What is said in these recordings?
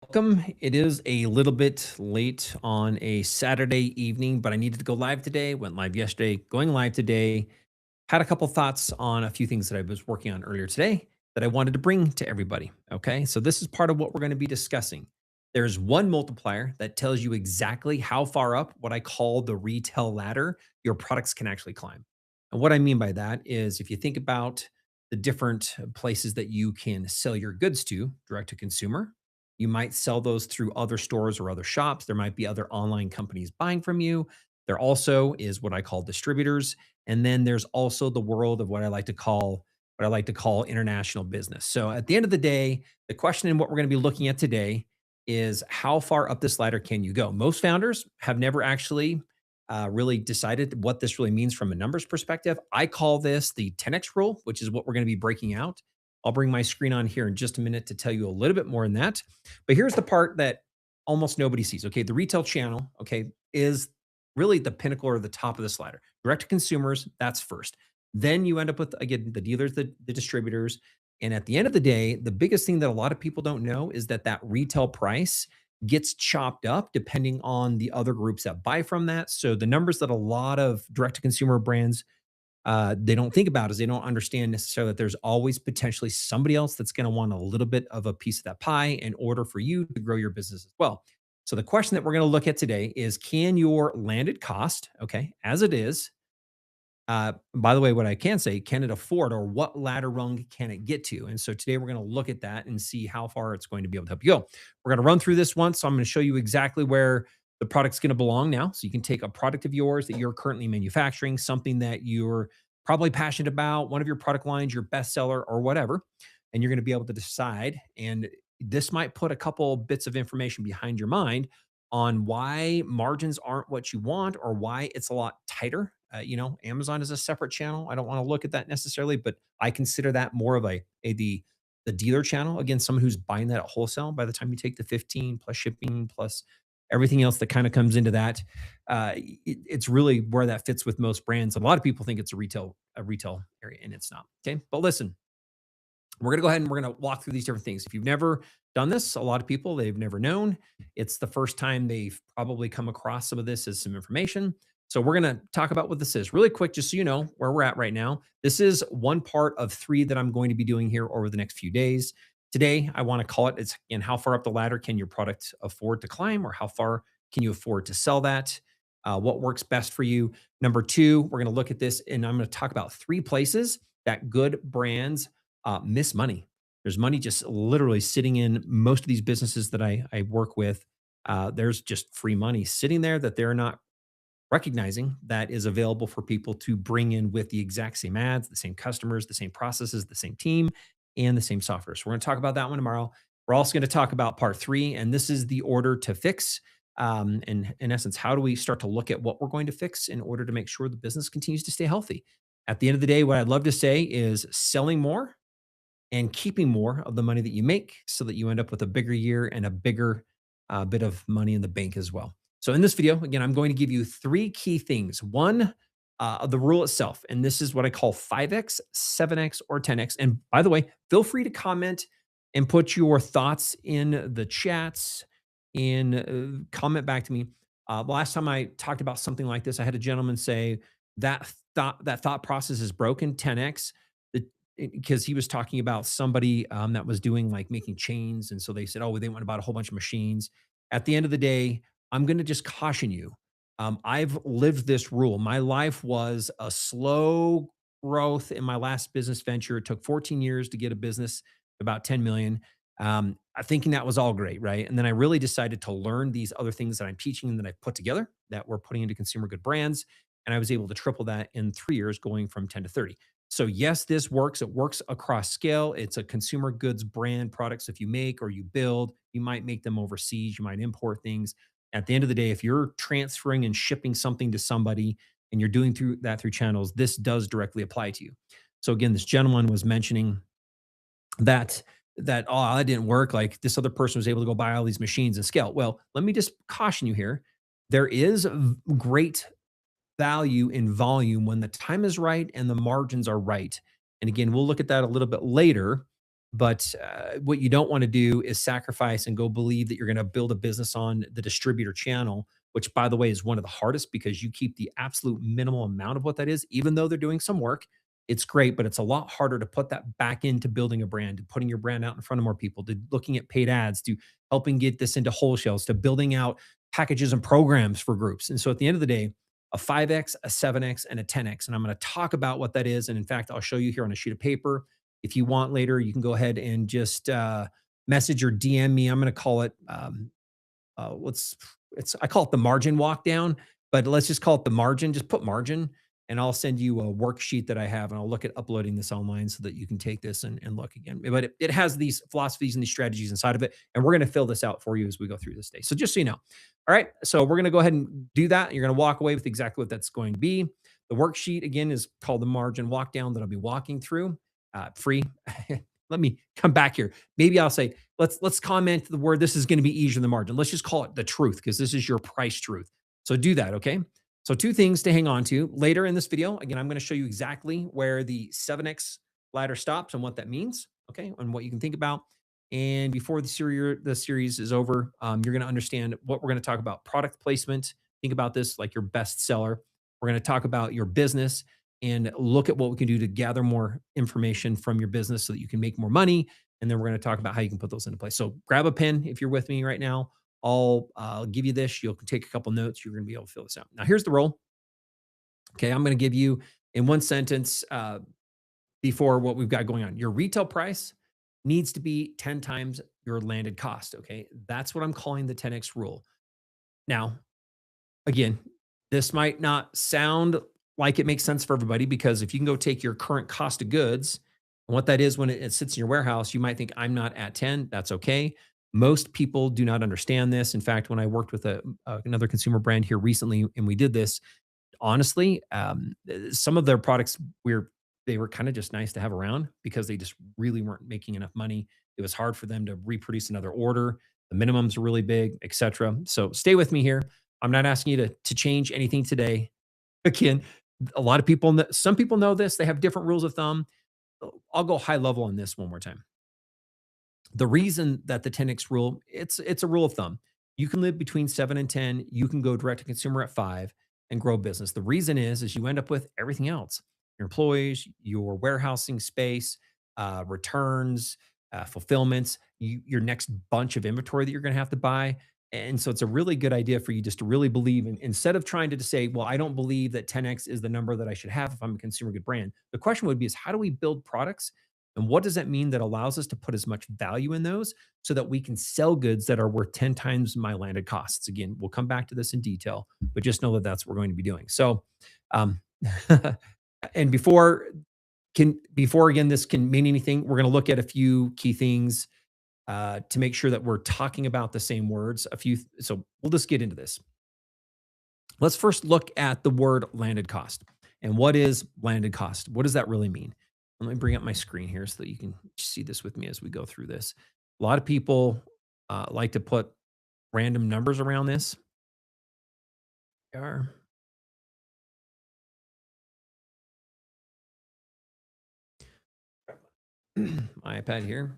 Welcome. It is a little bit late on a Saturday evening, but I needed to go live today. Went live yesterday, going live today. Had a couple thoughts on a few things that I was working on earlier today that I wanted to bring to everybody. Okay. So, this is part of what we're going to be discussing. There's one multiplier that tells you exactly how far up what I call the retail ladder your products can actually climb. And what I mean by that is if you think about the different places that you can sell your goods to direct to consumer, you might sell those through other stores or other shops. There might be other online companies buying from you. There also is what I call distributors, and then there's also the world of what I like to call international business. So at the end of the day, the question and what we're going to be looking at today is how far up this ladder can you go? Most founders have never actually really decided what this really means from a numbers perspective. I call this the 10x rule, which is what we're going to be breaking out. I'll bring my screen on here in just a minute to tell you a little bit more in that. But here's the part that almost nobody sees. Okay, the retail channel, okay, is really the pinnacle or the top of this ladder. Direct to consumers, that's first. Then you end up with, again, the dealers, the distributors. And at the end of the day, the biggest thing that a lot of people don't know is that that retail price gets chopped up depending on the other groups that buy from that. So the numbers that a lot of direct to consumer brands they don't think about is they don't understand necessarily that there's always potentially somebody else that's going to want a little bit of a piece of that pie in order for you to grow your business as well. So the question that we're going to look at today is can your landed cost, okay, as it is, by the way, what I can say, can it afford or what ladder rung can it get to? And so today we're going to look at that and see how far it's going to be able to help you go. We're going to run through this once. So I'm going to show you exactly where the product's going to belong now. So you can take a product of yours that you're currently manufacturing, something that you're probably passionate about, one of your product lines, your bestseller or whatever, and you're going to be able to decide. And this might put a couple bits of information behind your mind on why margins aren't what you want or why it's a lot tighter. Amazon is a separate channel. I don't want to look at that necessarily, but I consider that more of the dealer channel. Again, someone who's buying that at wholesale. By the time you take the 15 plus shipping plus everything else that kind of comes into that, it's really where that fits with most brands. A lot of people think it's a retail area, and it's not. Okay, but listen, we're going to go ahead and we're going to walk through these different things. If you've never done this, a lot of people they've never known. It's the first time they've probably come across some of this as some information. So we're going to talk about what this is really quick, just so you know where we're at right now. This is one part of three that I'm going to be doing here over the next few days. Today, I want to call it's again, how far up the ladder can your product afford to climb, or how far can you afford to sell that? What works best for you? Number two, we're going to look at this, and I'm going to talk about three places that good brands miss money. There's money just literally sitting in most of these businesses that I work with. There's just free money sitting there that they're not recognizing that is available for people to bring in with the exact same ads, the same customers, the same processes, the same team, and the same software. So we're going to talk about that one tomorrow. We're also going to talk about part three, and this is the order to fix. And in essence, how do we start to look at what we're going to fix in order to make sure the business continues to stay healthy? At the end of the day, what I'd love to say is selling more and keeping more of the money that you make so that you end up with a bigger year and a bigger bit of money in the bank as well. So, in this video, again, I'm going to give you three key things. One, the rule itself, and this is what I call 5x, 7x, or 10x. And by the way, feel free to comment and put your thoughts in the chats and comment back to me. The last time I talked about something like this, I had a gentleman say that thought process is broken. 10x because he was talking about somebody that was doing like making chains. And so they said, oh, they went about a whole bunch of machines. At the end of the day, I'm going to just caution you. I've lived this rule. My life was a slow growth in my last business venture. It took 14 years to get a business about 10 million. Thinking that was all great, right? And then I really decided to learn these other things that I'm teaching and that I've put together that we're putting into consumer good brands. And I was able to triple that in 3 years, going from 10 to 30. So yes, this works. It works across scale. It's a consumer goods brand products. If you make or you build, you might make them overseas. You might import things. At the end of the day, if you're transferring and shipping something to somebody and you're doing through channels, this does directly apply to you. So again, this gentleman was mentioning that oh, that didn't work. Like this other person was able to go buy all these machines and scale. Well, let me just caution you here. There is great value in volume when the time is right and the margins are right. And again, we'll look at that a little bit later. But what you don't want to do is sacrifice and go believe that you're going to build a business on the distributor channel, which, by the way, is one of the hardest because you keep the absolute minimal amount of what that is, even though they're doing some work. It's great, but it's a lot harder to put that back into building a brand, to putting your brand out in front of more people, to looking at paid ads, to helping get this into wholesales, to building out packages and programs for groups. And so at the end of the day, a 5X, a 7X, and a 10X. And I'm going to talk about what that is. And in fact, I'll show you here on a sheet of paper. If you want later, you can go ahead and just message or DM me. I'm going to call it what's it's I call it the margin walk down, but let's just call it the margin. Just put margin, and I'll send you a worksheet that I have, and I'll look at uploading this online so that you can take this and look again. But it has these philosophies and these strategies inside of it, and we're going to fill this out for you as we go through this day. So just so you know, all right. So we're going to go ahead and do that. You're going to walk away with exactly what that's going to be. The worksheet again is called the margin walk down that I'll be walking through free. Let me come back here. Maybe I'll say, let's comment the word. This is going to be easier than the margin. Let's just call it the truth because this is your price truth. So do that, okay? So two things to hang on to later in this video. Again, I'm going to show you exactly where the 7X ladder stops and what that means, okay, and what you can think about. And before the series is over, you're going to understand what we're going to talk about: product placement. Think about this like your best seller. We're going to talk about your business and look at what we can do to gather more information from your business so that you can make more money. And then we're going to talk about how you can put those into place. So grab a pen if you're with me right now. I'll give you this. You'll take a couple notes. You're going to be able to fill this out. Now, here's the roll. Okay, I'm going to give you in one sentence before what we've got going on. Your retail price needs to be 10 times your landed cost. Okay, that's what I'm calling the 10X rule. Now, again, this might not sound like it makes sense for everybody because if you can go take your current cost of goods and what that is when it sits in your warehouse, you might think I'm not at 10. That's okay. Most people do not understand this. In fact, when I worked with another consumer brand here recently and we did this, honestly, some of their products they were kind of just nice to have around because they just really weren't making enough money. It was hard for them to reproduce another order. The minimums are really big, etc. So stay with me here. I'm not asking you to change anything today. Again, a lot of people, some people know this. They have different rules of thumb. I'll go high level on this one more time. The reason that the 10X rule, it's a rule of thumb. You can live between 7 and 10. You can go direct to consumer at 5 and grow business. The reason is you end up with everything else: your employees, your warehousing space, returns, fulfillments, your next bunch of inventory that you're going to have to buy. And so it's a really good idea for you just to really believe in, instead of trying to just say, well, I don't believe that 10X is the number that I should have if I'm a consumer good brand. The question would be is how do we build products, and what does that mean that allows us to put as much value in those so that we can sell goods that are worth 10 times my landed costs? Again, we'll come back to this in detail, but just know that that's what we're going to be doing. So, um, and before again, this can mean anything, we're going to look at a few key things to make sure that we're talking about the same words. So we'll just get into this. Let's first look at the word landed cost. And what is landed cost? What does that really mean? Let me bring up my screen here so that you can see this with me as we go through this. A lot of people like to put random numbers around this. Are my iPad here.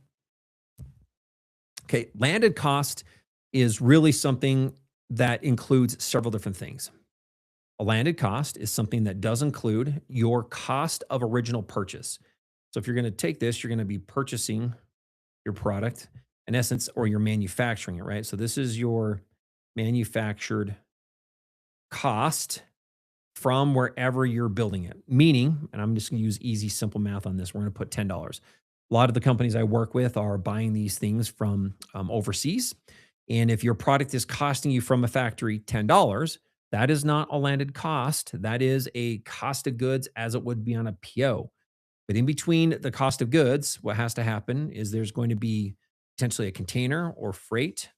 Okay, landed cost is really something that includes several different things. A landed cost is something that does include your cost of original purchase. So if you're going to take this, you're going to be purchasing your product in essence, or you're manufacturing it, right? So this is your manufactured cost from wherever you're building it. Meaning, and I'm just going to use easy, simple math on this. We're going to put $10. A lot of the companies I work with are buying these things from overseas. And if your product is costing you from a factory $10, that is not a landed cost. That is a cost of goods as it would be on a PO. But in between the cost of goods, what has to happen is there's going to be potentially a container or freight,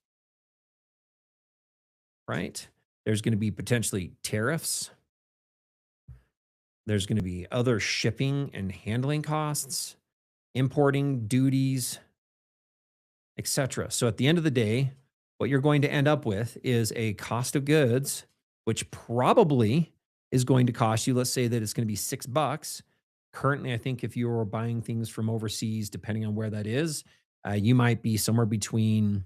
right? There's going to be potentially tariffs. There's going to be other shipping and handling costs, importing duties, etc. So at the end of the day, what you're going to end up with is a cost of goods, which probably is going to cost you, let's say that it's going to be $6, Currently, I think if you're buying things from overseas, depending on where that is, you might be somewhere between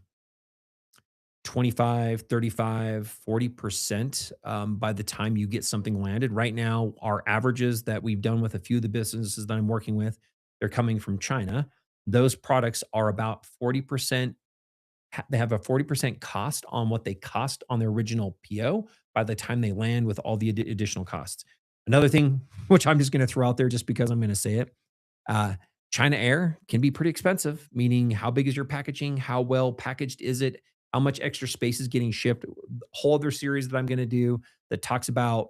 25, 35, 40% by the time you get something landed. Right now, our averages that we've done with a few of the businesses that I'm working with, they're coming from China. Those products are about 40%. They have a 40% cost on what they cost on their original PO by the time they land with all the additional costs. Another thing, which I'm just going to throw out there just because I'm going to say it, uh, China Air can be pretty expensive, meaning how big is your packaging? How well packaged is it? How much extra space is getting shipped? Whole other series that I'm going to do that talks about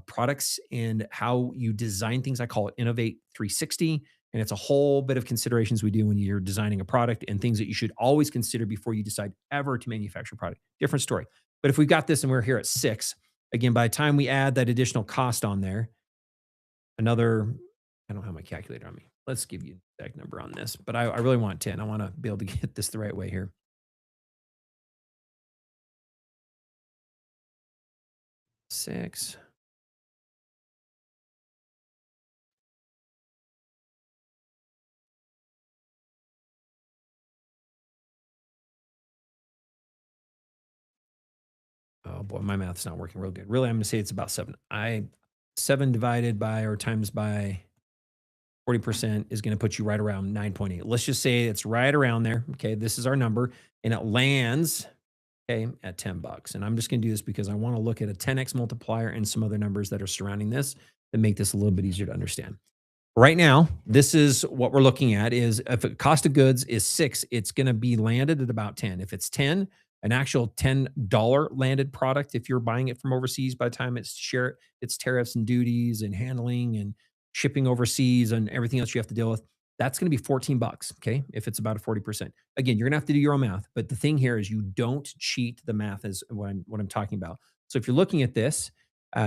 products and how you design things. I call it Innovate 360. And it's a whole bit of considerations we do when you're designing a product and things that you should always consider before you decide ever to manufacture a product. Different story. But if we've got this and we're here at six, again, by the time we add that additional cost on there, another, I don't have my calculator on me. Let's give you an exact number on this, but I really want 10. I want to be able to get this the right way here. Six. Oh boy, my math's not working real good. Really, I'm gonna say it's about seven. Seven divided by or times by 40% is gonna put you right around 9.8. Let's just say it's right around there. Okay, this is our number, and it lands okay at 10 bucks. And I'm just gonna do this because I want to look at a 10x multiplier and some other numbers that are surrounding this that make this a little bit easier to understand. Right now, this is what we're looking at is if the cost of goods is 6, it's gonna be landed at about 10. If it's 10, an actual $10 landed product, if you're buying it from overseas by the time it's tariffs and duties and handling and shipping overseas and everything else you have to deal with, that's gonna be 14 bucks, okay? If it's about a 40%. Again, you're gonna have to do your own math, but the thing here is you don't cheat the math is what I'm talking about. So if you're looking at this,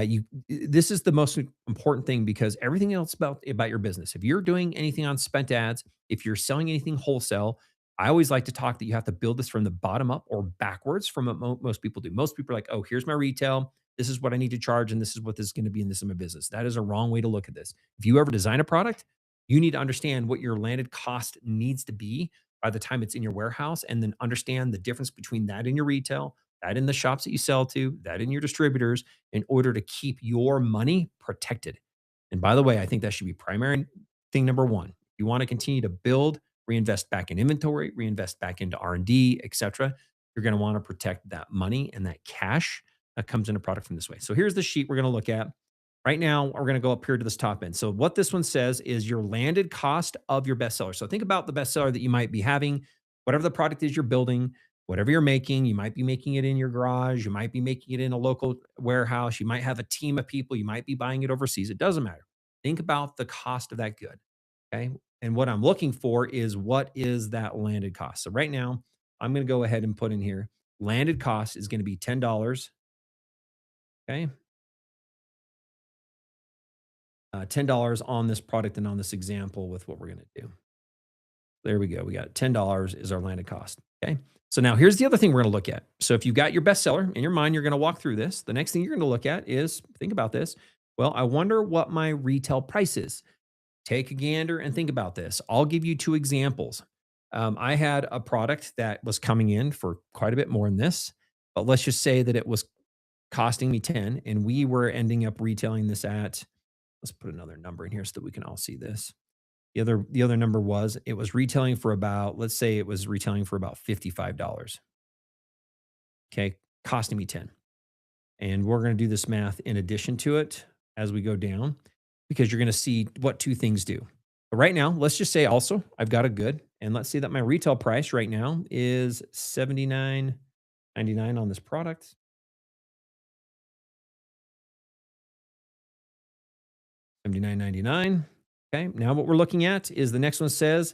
you this is the most important thing because everything else about your business. If you're doing anything on spent ads, if you're selling anything wholesale, I always like to talk that you have to build this from the bottom up or backwards from what most people do. Most people are like, "Oh, here's my retail. This is what I need to charge, and this is what this is going to be, and this is my business." That is a wrong way to look at this. If you ever design a product, you need to understand what your landed cost needs to be by the time it's in your warehouse, and then understand the difference between that and your retail, that in the shops that you sell to, that in your distributors, in order to keep your money protected. And by the way, I think that should be primary thing number one. You want to continue to build, reinvest back in inventory, reinvest back into R&D, et cetera. You're going to want to protect that money and that cash that comes in a product from this way. So here's the sheet we're going to look at. Right now, we're going to go up here to this top end. So what this one says is your landed cost of your bestseller. So think about the bestseller that you might be having, whatever the product is you're building, whatever you're making. You might be making it in your garage. You might be making it in a local warehouse. You might have a team of people. You might be buying it overseas. It doesn't matter. Think about the cost of that good. Okay. And what I'm looking for is what is that landed cost. So right now, I'm going to go ahead and put in here landed cost is going to be $10. Okay. $10 on this product and on this example with what we're going to do. There we go. We got $10 is our landed cost. Okay. So now here's the other thing we're going to look at. So if you've got your bestseller in your mind, you're going to walk through this. The next thing you're going to look at is think about this. Well, I wonder what my retail price is. Take a gander and think about this. I'll give you two examples. I had a product that was coming in for quite a bit more than this, but let's just say that it was costing me 10 and we were ending up retailing this at, let's put another number in here so that we can all see this. The other number was it was retailing for about, let's say it was retailing for about $55. Okay, costing me 10. And we're going to do this math in addition to it as we go down because you're going to see what two things do. But right now, let's just say also I've got a good, and let's say that my retail price right now is $79.99 on this product. 79.99. Okay. Now what we're looking at is the next one says,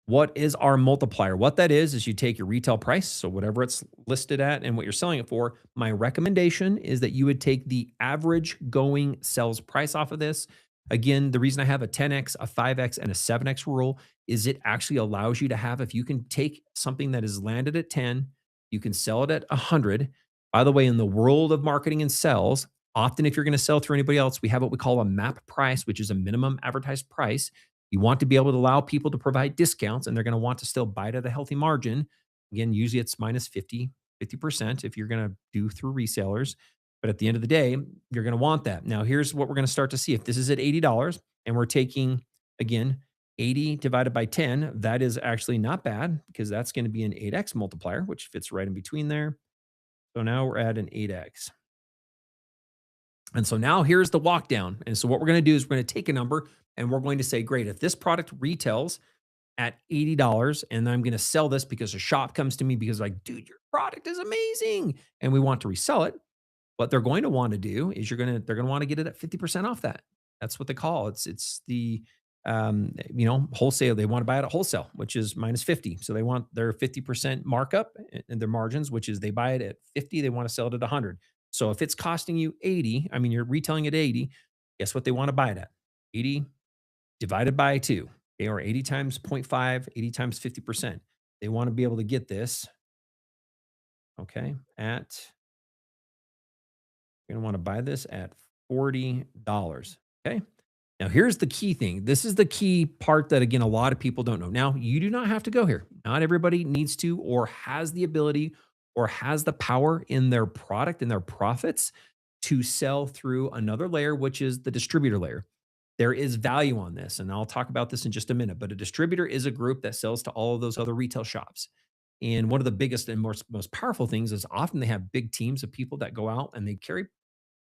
what is our multiplier? What that is you take your retail price, so whatever it's listed at and what you're selling it for. My recommendation is that you would take the average going sales price off of this. Again, the reason I have a 10x, a 5x, and a 7x rule is it actually allows you to have, if you can take something that is landed at 10, you can sell it at 100. By the way, in the world of marketing and sales, Often, if you're going to sell through anybody else, we have what we call a MAP price, which is a minimum advertised price. You want to be able to allow people to provide discounts, and they're going to want to still buy it at a healthy margin. Again, usually it's minus 50% if you're going to do through resellers. But at the end of the day, you're going to want that. Now, here's what we're going to start to see. If this is at $80 and we're taking, again, 80 divided by 10, that is actually not bad because that's going to be an 8x multiplier, which fits right in between there. So now we're at an 8x. And so now here's the walk down. And so what we're going to do is we're going to take a number and we're going to say, great, if this product retails at $80 and I'm going to sell this because a shop comes to me because like, dude, your product is amazing. And we want to resell it. What they're going to want to do is they're going to want to get it at 50% off that. That's what they call it. It's the wholesale. They want to buy it at wholesale, which is minus 50. So they want their 50% markup in their margins, which is they buy it at 50, they want to sell it at 100. So if it's costing you 80, I mean, you're retailing at 80, guess what they want to buy it at? 80 divided by 2, okay, or 80 times 0.5, 80 times 50%. They want to be able to get this, okay, you're going to want to buy this at $40, okay? Now, here's the key thing. This is the key part that, again, a lot of people don't know. Now, you do not have to go here. Not everybody needs to or has the ability or has the power in their product and their profits to sell through another layer, which is the distributor layer. There is value on this, and I'll talk about this in just a minute, but a distributor is a group that sells to all of those other retail shops. And one of the biggest and most powerful things is often they have big teams of people that go out and they carry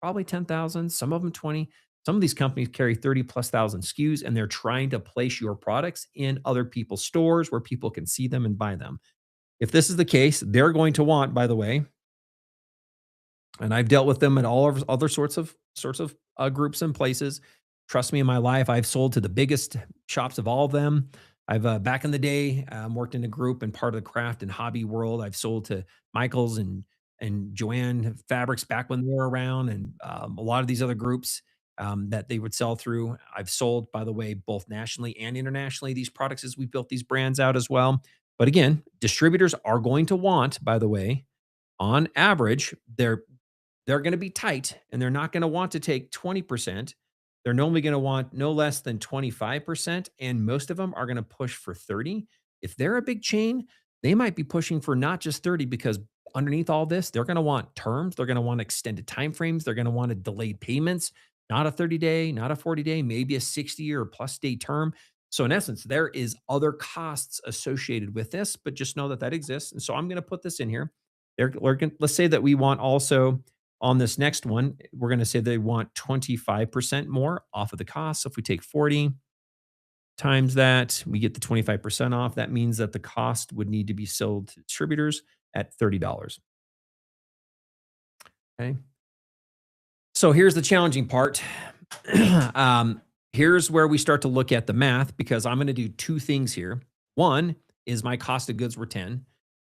probably 10,000, some of them 20. Some of these companies carry 30 plus thousand SKUs and they're trying to place your products in other people's stores where people can see them and buy them. If this is the case, they're going to want, by the way, and I've dealt with them at all of other sorts of groups and places. Trust me, in my life, I've sold to the biggest shops of all of them. I've back in the day worked in a group and part of the craft and hobby world. I've sold to Michaels and Joanne Fabrics back when they were around, and a lot of these other groups that they would sell through. I've sold, by the way, both nationally and internationally these products as we built these brands out as well. But again, distributors are going to want, by the way, on average, they're going to be tight and they're not going to want to take 20%. They're normally going to want no less than 25%. And most of them are going to push for 30. If they're a big chain, they might be pushing for not just 30 because underneath all this, they're going to want terms. They're going to want extended timeframes. They're going to want a delayed payments, not a 30-day, not a 40-day, maybe a 60 or plus day term. So in essence, there is other costs associated with this, but just know that that exists. And so I'm going to put this in here. Let's say that we want also on this next one, we're going to say they want 25% more off of the cost. So if we take 40 times that, we get the 25% off. That means that the cost would need to be sold to distributors at $30. Okay. So here's the challenging part. Here's where we start to look at the math because I'm going to do two things here. One is my cost of goods were 10.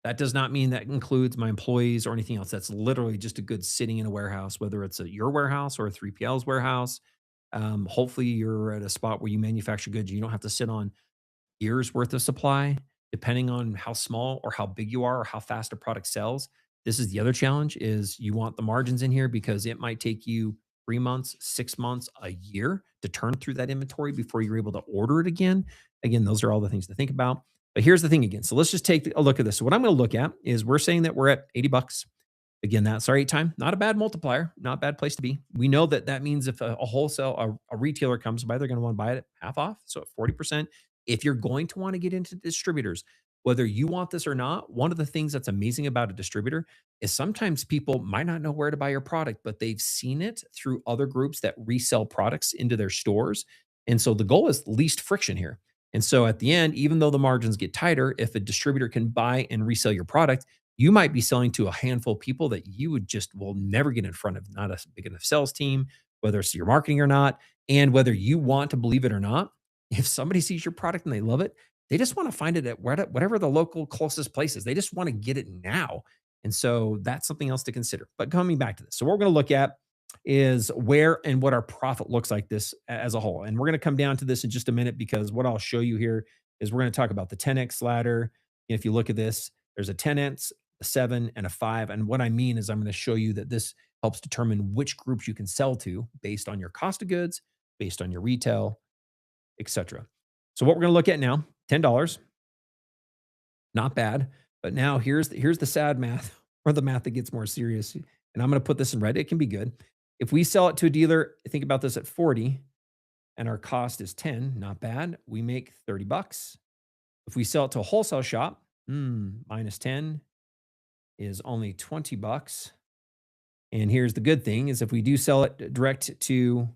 That does not mean that includes my employees or anything else. That's literally just a good sitting in a warehouse, whether it's your warehouse or a 3PL's warehouse. Hopefully, you're at a spot where you manufacture goods. You don't have to sit on years worth of supply, depending on how small or how big you are or how fast a product sells. This is the other challenge is you want the margins in here because it might take you 3 months, 6 months, a year to turn through that inventory before you're able to order it again. Again, those are all the things to think about. But here's the thing again. So let's just take a look at this. So what I'm going to look at is we're saying that we're at 80 bucks. Again, that's our 8 time. Not a bad multiplier, not a bad place to be. We know that that means if a retailer comes by, they're going to want to buy it at half off. So at 40%, if you're going to want to get into distributors, whether you want this or not, one of the things that's amazing about a distributor is sometimes people might not know where to buy your product, but they've seen it through other groups that resell products into their stores. And so the goal is least friction here. And so at the end, even though the margins get tighter, if a distributor can buy and resell your product, you might be selling to a handful of people that you would just will never get in front of, not a big enough sales team, whether it's your marketing or not, and whether you want to believe it or not. If somebody sees your product and they love it, they just want to find it at whatever the local closest place is. They just want to get it now. And so that's something else to consider. But coming back to this, so what we're going to look at is where and what our profit looks like this as a whole. And we're going to come down to this in just a minute because what I'll show you here is we're going to talk about the 10x ladder. If you look at this, there's a 10x a 7, and a 5. And what I mean is I'm going to show you that this helps determine which groups you can sell to based on your cost of goods, based on your retail, etc. So what we're going to look at now, $10, not bad. But now here's the sad math or the math that gets more serious. And I'm going to put this in red. It can be good. If we sell it to a dealer, think about this at 40 and our cost is 10, not bad. We make 30 bucks. If we sell it to a wholesale shop, minus 10 is only 20 bucks. And here's the good thing is if we do sell it direct to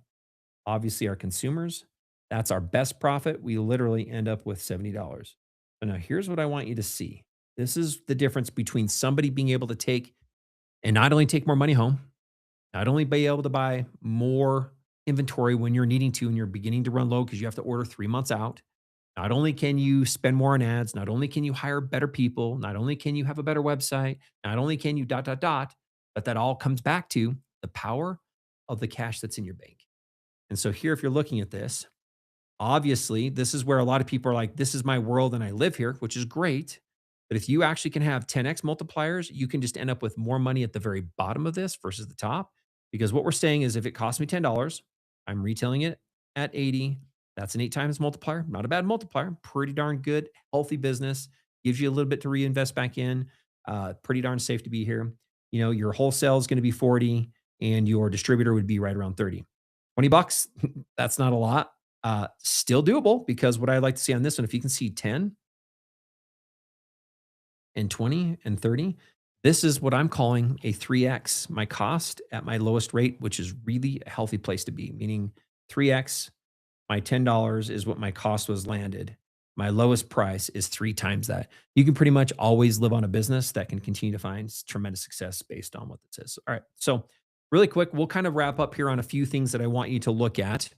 obviously our consumers, that's our best profit. We literally end up with $70. So now here's what I want you to see. This is the difference between somebody being able to take and not only take more money home, not only be able to buy more inventory when you're needing to and you're beginning to run low because you have to order 3 months out. Not only can you spend more on ads, not only can you hire better people, not only can you have a better website, not only can you dot, dot, dot, but that all comes back to the power of the cash that's in your bank. And so here, if you're looking at this, obviously, this is where a lot of people are like, this is my world and I live here, which is great. But if you actually can have 10x multipliers, you can just end up with more money at the very bottom of this versus the top. Because what we're saying is if it costs me $10, I'm retailing it at 80. That's an 8 times multiplier. Not a bad multiplier. Pretty darn good, healthy business. Gives you a little bit to reinvest back in. Pretty darn safe to be here. You know, your wholesale is going to be 40 and your distributor would be right around 30. 20 bucks, that's not a lot. Still doable because what I like to see on this one, if you can see 10 and 20 and 30, this is what I'm calling a 3x my cost at my lowest rate, which is really a healthy place to be, meaning 3x my $10 is what my cost was landed. My lowest price is 3 times that. You can pretty much always live on a business that can continue to find tremendous success based on what it says. All right. So, really quick, we'll kind of wrap up here on a few things that I want you to look at.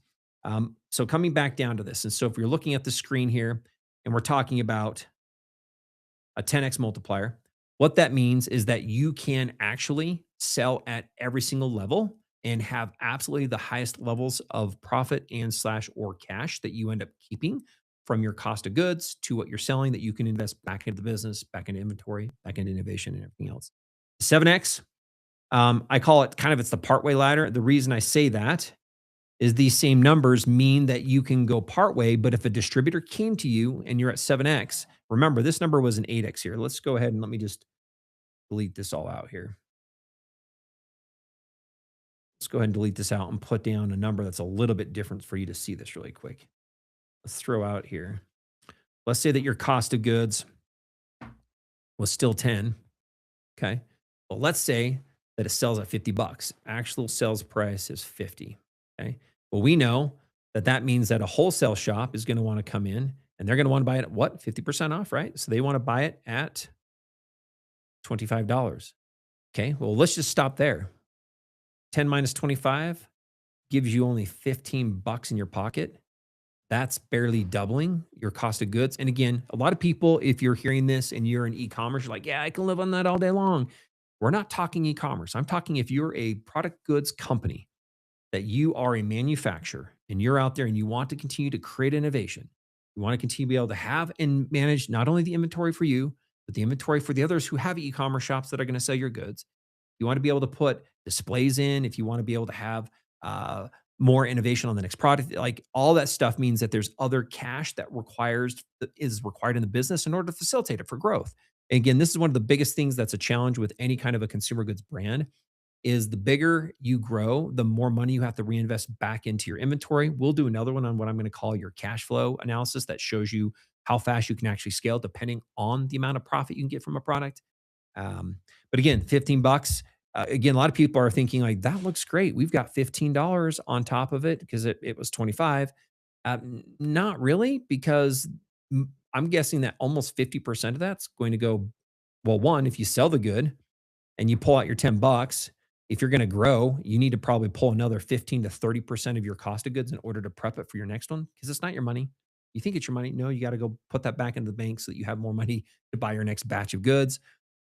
So, coming back down to this. And so, if you're looking at the screen here and we're talking about a 10x multiplier, what that means is that you can actually sell at every single level and have absolutely the highest levels of profit and slash or cash that you end up keeping from your cost of goods to what you're selling that you can invest back into the business, back into inventory, back into innovation and everything else. 7x, I call it kind of it's the partway ladder. The reason I say that is these same numbers mean that you can go partway, but if a distributor came to you and you're at 7x, remember this number was an 8x here. Let's go ahead and let me just delete this all out here. Let's go ahead and delete this out and put down a number that's a little bit different for you to see this really quick. Let's throw out here. Let's say that your cost of goods was still 10. Okay. Well, let's say that it sells at 50 bucks. Actual sales price is 50. Okay. Well, we know that that means that a wholesale shop is going to want to come in and they're going to want to buy it at what? 50% off, right? So they want to buy it at $25. Okay. Well, let's just stop there. 10 minus 25 gives you only 15 bucks in your pocket. That's barely doubling your cost of goods. And again, a lot of people, if you're hearing this and you're in e-commerce, you're like, yeah, I can live on that all day long. We're not talking e-commerce. I'm talking if you're a product goods company, that you are a manufacturer and you're out there and you want to continue to create innovation. You want to continue to be able to have and manage not only the inventory for you, but the inventory for the others who have e-commerce shops that are going to sell your goods. You want to be able to put displays in, if you want to be able to have more innovation on the next product, like all that stuff means that there's other cash that is required in the business in order to facilitate it for growth. And again, this is one of the biggest things that's a challenge with any kind of a consumer goods brand is the bigger you grow, the more money you have to reinvest back into your inventory. We'll do another one on what I'm going to call your cash flow analysis that shows you how fast you can actually scale depending on the amount of profit you can get from a product. But again, 15 bucks. Again, a lot of people are thinking like, that looks great. We've got $15 on top of it because it was 25. Not really, because I'm guessing that almost 50% of that's going to go, well, one, if you sell the good and you pull out your 10 bucks, if you're going to grow, you need to probably pull another 15 to 30% of your cost of goods in order to prep it for your next one because it's not your money. You think it's your money. No, you got to go put that back into the bank so that you have more money to buy your next batch of goods.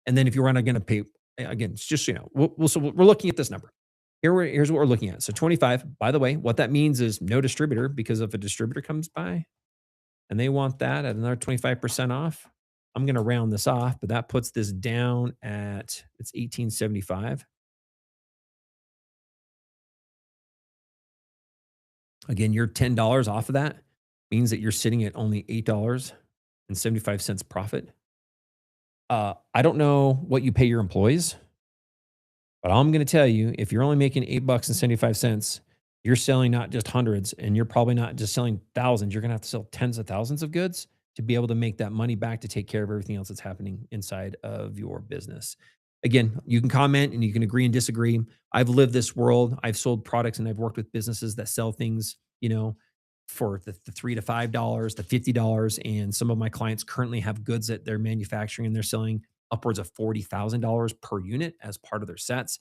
And then if you're not going to pay, again, it's just, so we're looking at this number. Here's what we're looking at. So 25, by the way, what that means is no distributor, because if a distributor comes by and they want that at another 25% off, I'm going to round this off, but that puts this down at it's 1875. Again, you're $10 off of that means that you're sitting at only $8.75 profit. I don't know what you pay your employees, but I'm going to tell you, if you're only making 8 bucks and 75 cents, you're selling not just hundreds, and you're probably not just selling thousands. You're going to have to sell tens of thousands of goods to be able to make that money back to take care of everything else that's happening inside of your business. Again, you can comment and you can agree and disagree. I've lived this world. I've sold products and I've worked with businesses that sell things, for the $3 to $5, the $50. And some of my clients currently have goods that they're manufacturing and they're selling upwards of $40,000 per unit as part of their sets.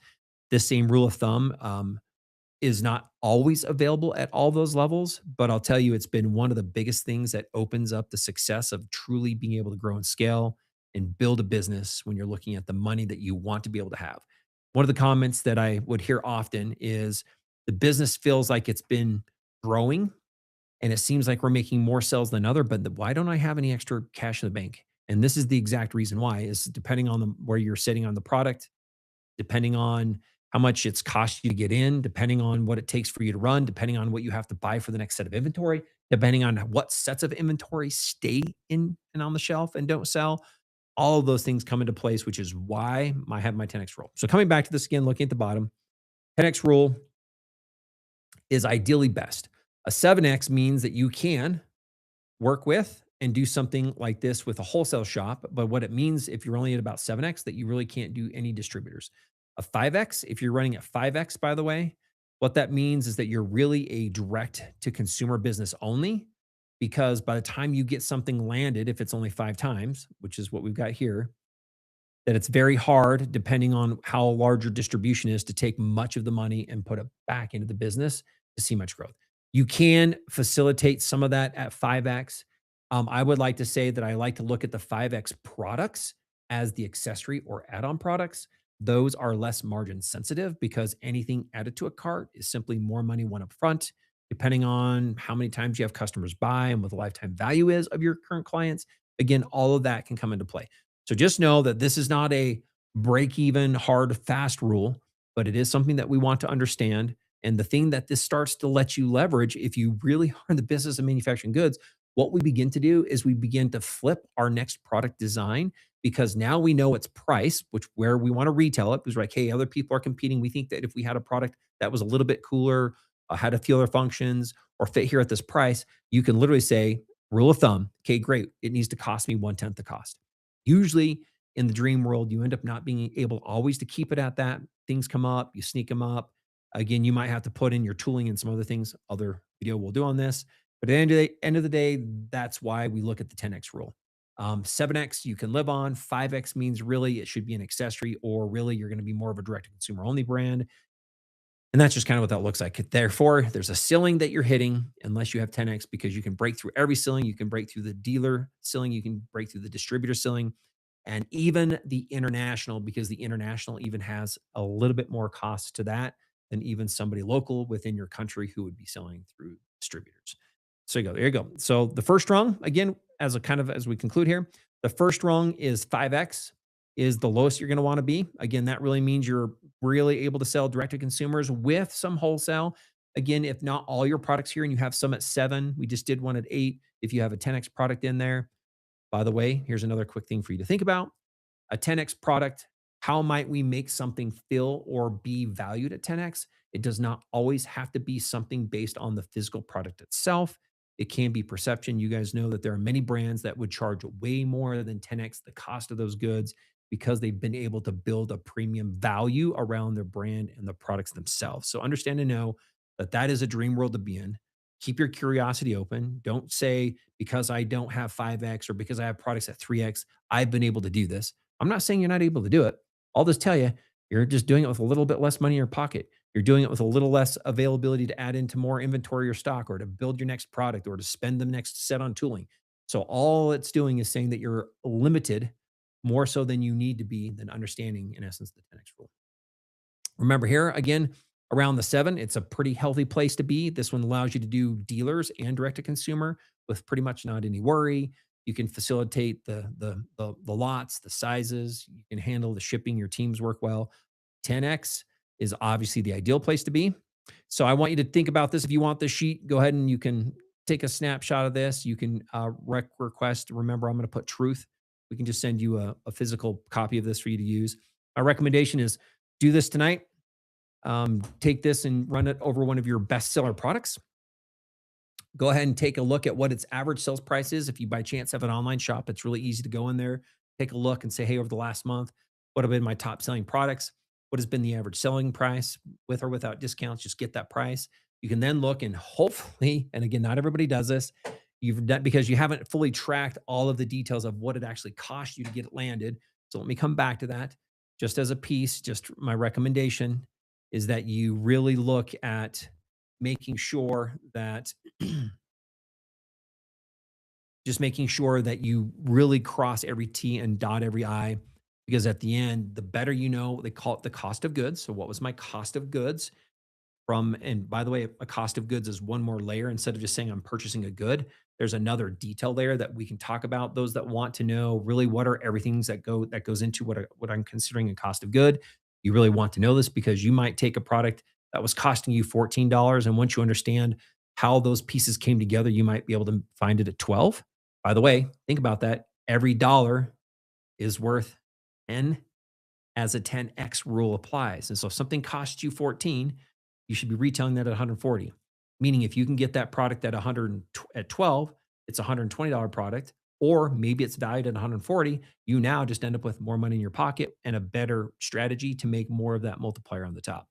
This same rule of thumb is not always available at all those levels, but I'll tell you, it's been one of the biggest things that opens up the success of truly being able to grow and scale and build a business when you're looking at the money that you want to be able to have. One of the comments that I would hear often is the business feels like it's been growing and it seems like we're making more sales than other, but why don't I have any extra cash in the bank? And this is the exact reason why is depending on where you're sitting on the product, depending on how much it's cost you to get in, depending on what it takes for you to run, depending on what you have to buy for the next set of inventory, depending on what sets of inventory stay in and on the shelf and don't sell. All of those things come into place, which is why I have my 10x rule. So coming back to this again, looking at the bottom, 10x rule is ideally best. A 7x means that you can work with and do something like this with a wholesale shop. But what it means, if you're only at about 7x, that you really can't do any distributors. A 5x, if you're running at 5x, by the way, what that means is that you're really a direct to consumer business only. Because by the time you get something landed, if it's only 5 times, which is what we've got here, that it's very hard, depending on how large your distribution is, to take much of the money and put it back into the business to see much growth. You can facilitate some of that at 5x. I would like to say that I like to look at the 5x products as the accessory or add on products. Those are less margin sensitive because anything added to a cart is simply more money one up front, depending on how many times you have customers buy and what the lifetime value is of your current clients. Again, all of that can come into play. So just know that this is not a break even, hard, fast rule, but it is something that we want to understand. And the thing that this starts to let you leverage, if you really are in the business of manufacturing goods, what we begin to do is we begin to flip our next product design because now we know its price, which where we want to retail it, because like, hey, other people are competing. We think that if we had a product that was a little bit cooler, had a few other functions, or fit here at this price, you can literally say, rule of thumb, okay, great. It needs to cost me 1/10 the cost. Usually in the dream world, you end up not being able always to keep it at that. Things come up, you sneak them up. Again, you might have to put in your tooling and some other things. Other video we'll do on this. But at the end of the day, that's why we look at the 10x rule. 7x you can live on. 5x means really it should be an accessory, or really you're going to be more of a direct to consumer only brand. And that's just kind of what that looks like. Therefore, there's a ceiling that you're hitting unless you have 10x, because you can break through every ceiling. You can break through the dealer ceiling. You can break through the distributor ceiling and even the international, because the international even has a little bit more cost to that than even somebody local within your country who would be selling through distributors. So you go, there you go. So the first rung, again, as a kind of as we conclude here, the first rung is 5x is the lowest you're going to want to be. Again, that really means you're really able to sell direct to consumers with some wholesale. Again, if not all your products here and you have some at 7, we just did one at 8. If you have a 10x product in there, by the way, here's another quick thing for you to think about. A 10x product, how might we make something feel or be valued at 10x? It does not always have to be something based on the physical product itself. It can be perception. You guys know that there are many brands that would charge way more than 10x the cost of those goods because they've been able to build a premium value around their brand and the products themselves. So understand and know that that is a dream world to be in. Keep your curiosity open. Don't say because I don't have 5x or because I have products at 3x, I've been able to do this. I'm not saying you're not able to do it. I'll just tell you, you're just doing it with a little bit less money in your pocket. You're doing it with a little less availability to add into more inventory or stock, or to build your next product, or to spend the next set on tooling. So all it's doing is saying that you're limited more so than you need to be, than understanding, in essence, the 10x rule. Remember here, again, around the 7, it's a pretty healthy place to be. This one allows you to do dealers and direct to consumer with pretty much not any worry. You can facilitate the lots, the sizes. You can handle the shipping. Your teams work well. 10x is obviously the ideal place to be. So I want you to think about this. If you want the sheet, go ahead and you can take a snapshot of this. You can request. Remember, I'm going to put truth. We can just send you a physical copy of this for you to use. My recommendation is do this tonight. Take this and run it over one of your bestseller products. Go ahead and take a look at what its average sales price is. If you by chance have an online shop, it's really easy to go in there, take a look and say, hey, over the last month, what have been my top selling products? What has been the average selling price with or without discounts? Just get that price. You can then look and hopefully, and again, not everybody does this, you've done because you haven't fully tracked all of the details of what it actually cost you to get it landed. So let me come back to that. Just as a piece, just my recommendation is that you really look at making sure that just making sure that you really cross every T and dot every I, because at the end, the better you know, they call it the cost of goods. So, what was my cost of goods from? And by the way, a cost of goods is one more layer. Instead of just saying I'm purchasing a good, there's another detail layer that we can talk about. Those that want to know really what are everything's that goes into what I'm considering a cost of good. You really want to know this because you might take a product that was costing you $14, and once you understand how those pieces came together, you might be able to find it at 12. By the way, think about that. Every dollar is worth 10 as a 10x rule applies. And so if something costs you 14, you should be retailing that at 140. Meaning if you can get that product at 100 at 12, it's a $120 product, or maybe it's valued at 140, you now just end up with more money in your pocket and a better strategy to make more of that multiplier on the top.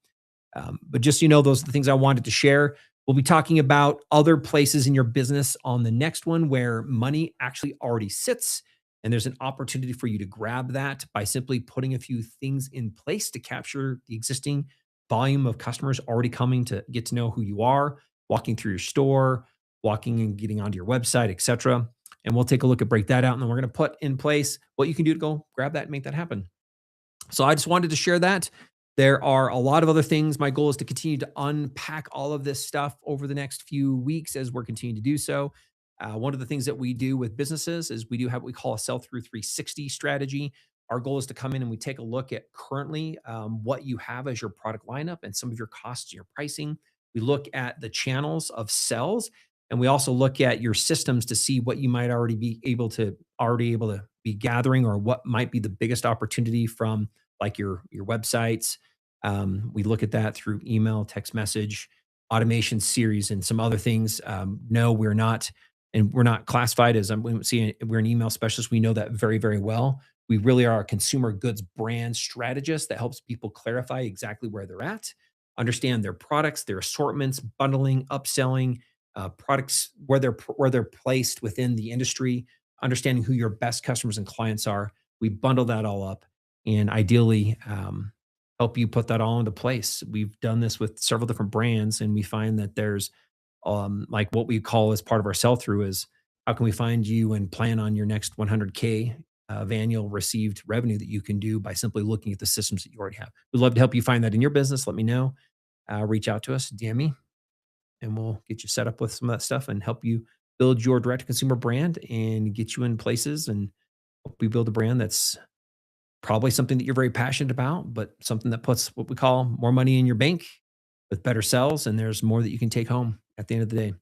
But just so you know, those are the things I wanted to share. We'll be talking about other places in your business on the next one where money actually already sits. And there's an opportunity for you to grab that by simply putting a few things in place to capture the existing volume of customers already coming to get to know who you are, walking through your store, walking and getting onto your website, etc. And we'll take a look at break that out. And then we're going to put in place what you can do to go grab that and make that happen. So I just wanted to share that. There are a lot of other things. My goal is to continue to unpack all of this stuff over the next few weeks as we're continuing to do so. One of the things that we do with businesses is we do have what we call a sell through 360 strategy. Our goal is to come in and we take a look at currently what you have as your product lineup and some of your costs, your pricing. We look at the channels of sales, and we also look at your systems to see what you might already able to be gathering, or what might be the biggest opportunity from like your websites. We look at that through email, text message, automation series, and some other things. No, we're not, and we're not classified as we're an email specialist. We know that very, very well. We really are a consumer goods brand strategist that helps people clarify exactly where they're at, understand their products, their assortments, bundling, upselling, products where they're placed within the industry, understanding who your best customers and clients are. We bundle that all up and ideally help you put that all into place. We've done this with several different brands, and we find that there's like what we call as part of our sell through is how can we find you and plan on your next 100K of annual received revenue that you can do by simply looking at the systems that you already have. We'd love to help you find that in your business. Let me know. Reach out to us, DM me, and we'll get you set up with some of that stuff and help you build your direct to consumer brand and get you in places and help you build a brand that's probably something that you're very passionate about, but something that puts what we call more money in your bank with better sales. And there's more that you can take home at the end of the day.